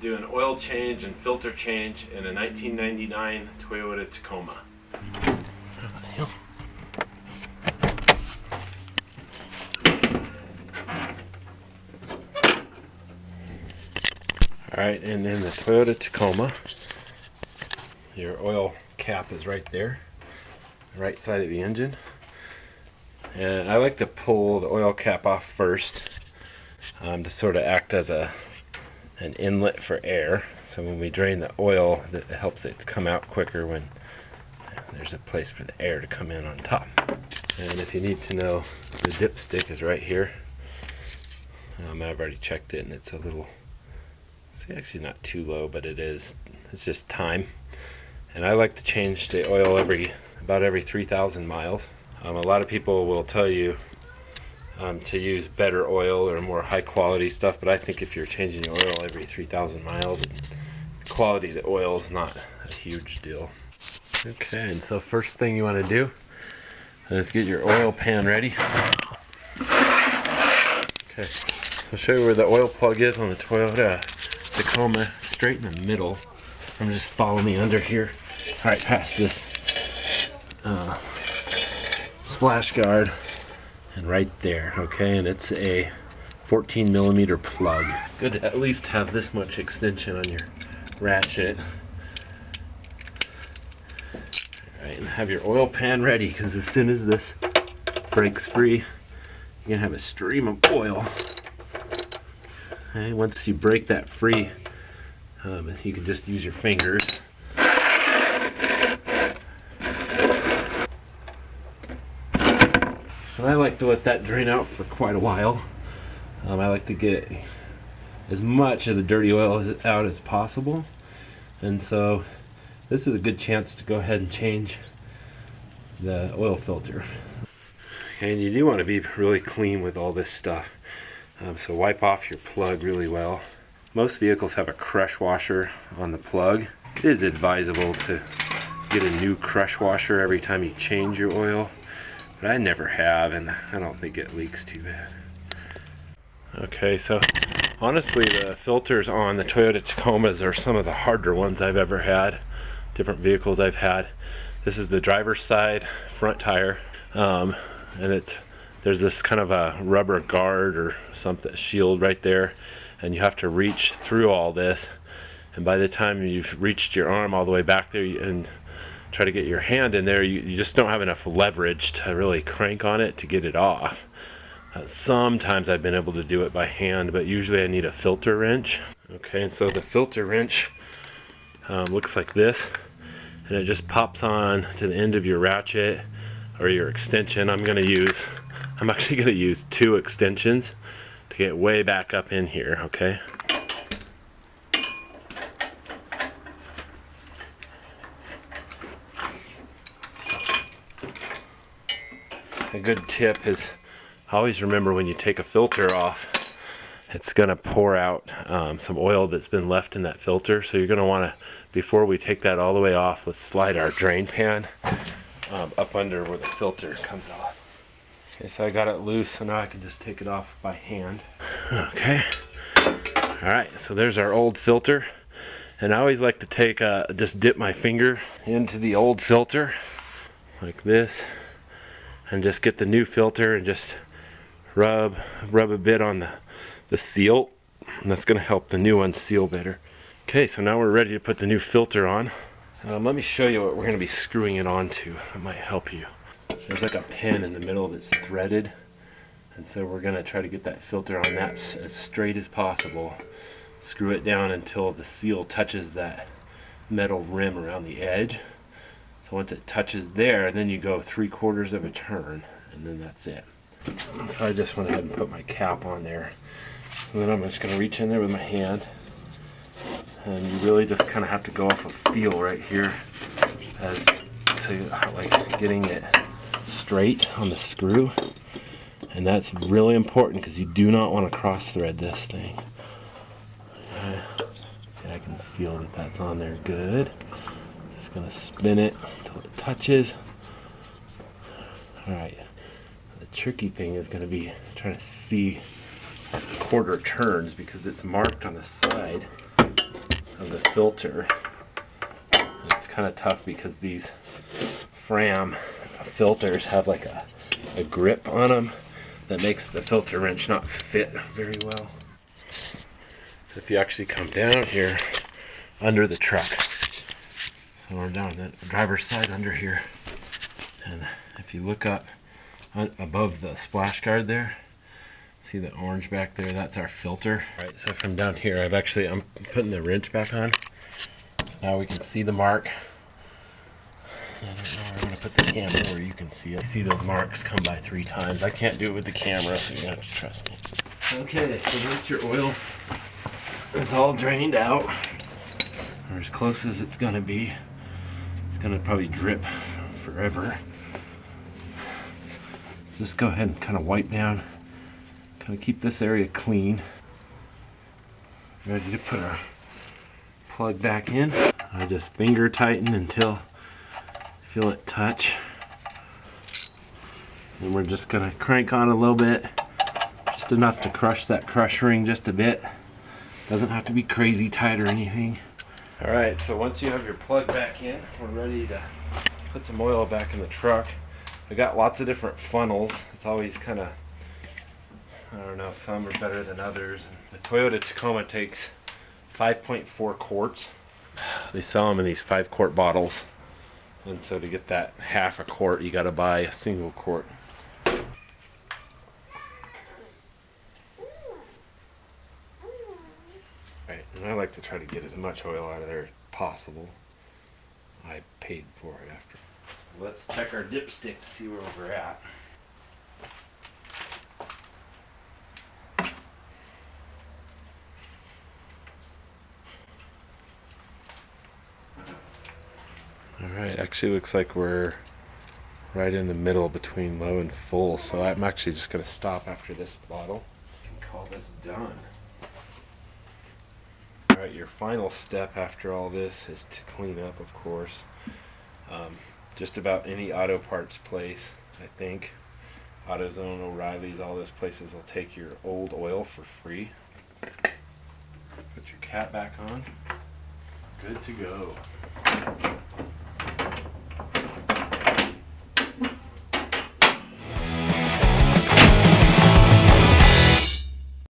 do an oil change and filter change in a 1999 Toyota Tacoma. Alright, and in the Toyota Tacoma, your oil cap is right there, the right side of the engine. And I like to pull the oil cap off first to sort of act as an inlet for air. So when we drain the oil, it helps it come out quicker when there's a place for the air to come in on top. And if you need to know, the dipstick is right here. I've already checked it and it's a little, it's actually not too low, but it is. It's just time. And I like to change the oil about every 3,000 miles. A lot of people will tell you to use better oil or more high quality stuff, but I think if you're changing your oil every 3,000 miles, the quality of the oil is not a huge deal. Okay, and so first thing you want to do is get your oil pan ready. Okay, so I'll show you where the oil plug is on the Toyota Tacoma, straight in the middle. Just follow me under here. Alright, past this splash guard and right there, okay, and it's a 14 millimeter plug. Good to at least have this much extension on your ratchet. Alright, and have your oil pan ready, because as soon as this breaks free, you're gonna have a stream of oil. Okay, once you break that free, you can just use your fingers. And I like to let that drain out for quite a while. I like to get as much of the dirty oil out as possible. And so this is a good chance to go ahead and change the oil filter. And you do want to be really clean with all this stuff. So wipe off your plug really well. Most vehicles have a crush washer on the plug. It is advisable to get a new crush washer every time you change your oil, but I never have, and I don't think it leaks too bad. Okay, so honestly the filters on the Toyota Tacomas are some of the harder ones I've ever had, different vehicles I've had. This is the driver's side front tire, and there's this kind of a rubber guard or something, shield right there, and you have to reach through all this, and by the time you've reached your arm all the way back there and try to get your hand in there, you just don't have enough leverage to really crank on it to get it off. Sometimes I've been able to do it by hand, but usually I need a filter wrench. Okay, and so the filter wrench looks like this, and it just pops on to the end of your ratchet or your extension. I'm actually going to use 2 extensions to get way back up in here, okay? A good tip is always remember when you take a filter off, it's going to pour out some oil that's been left in that filter. So you're going to want to, before we take that all the way off, let's slide our drain pan up under where the filter comes off. Okay, so I got it loose, so now I can just take it off by hand. Okay. Alright, so there's our old filter. And I always like to just dip my finger into the old filter, like this, and just get the new filter and just rub a bit on the seal, and that's going to help the new one seal better. Okay, so now we're ready to put the new filter on. Let me show you what we're going to be screwing it onto. That might help you. There's like a pin in the middle that's threaded, and so we're going to try to get that filter on that as straight as possible. Screw it down until the seal touches that metal rim around the edge. So once it touches there, then you go 3/4 of a turn, and then that's it. So I just went ahead and put my cap on there, and then I'm just going to reach in there with my hand, and you really just kind of have to go off a feel right here as to like getting it straight on the screw, and that's really important because you do not want to cross thread this thing. Okay, I can feel that that's on there good. Just gonna spin it until it touches. Alright, the tricky thing is going to be trying to see 1/4 turns because it's marked on the side. of the filter. And it's kind of tough because these Fram filters have like a grip on them that makes the filter wrench not fit very well. So if you actually come down here under the truck, so we're down the driver's side under here, and if you look up above the splash guard there, see the orange back there, that's our filter. All right, so from down here, I'm putting the wrench back on. So now we can see the mark. I don't know where I'm going to put the camera where you can see it. See those marks come by 3 times. I can't do it with the camera, so you're going to have to trust me. Okay, so once your oil is all drained out, or as close as it's going to be, it's going to probably drip forever. So just go ahead and kind of wipe down, kind of keep this area clean. Ready to put our plug back in. I just finger tighten until feel it touch, and we're just gonna crank on a little bit, just enough to crush that crush ring just a bit. Doesn't have to be crazy tight or anything. All right, so once you have your plug back in, we're ready to put some oil back in the truck. I got lots of different funnels. It's always kind of, I don't know, some are better than others. The Toyota Tacoma takes 5.4 quarts. They sell them in these 5-quart bottles. And so to get that half a quart, you got to buy a single quart. Right, and I like to try to get as much oil out of there as possible. I paid for it after. Let's check our dipstick to see where we're at. Alright, actually looks like we're right in the middle between low and full, so I'm actually just going to stop after this bottle and call this done. Alright, your final step after all this is to clean up, of course. Just about any auto parts place, I think. AutoZone, O'Reilly's, all those places will take your old oil for free. Put your cap back on. Good to go.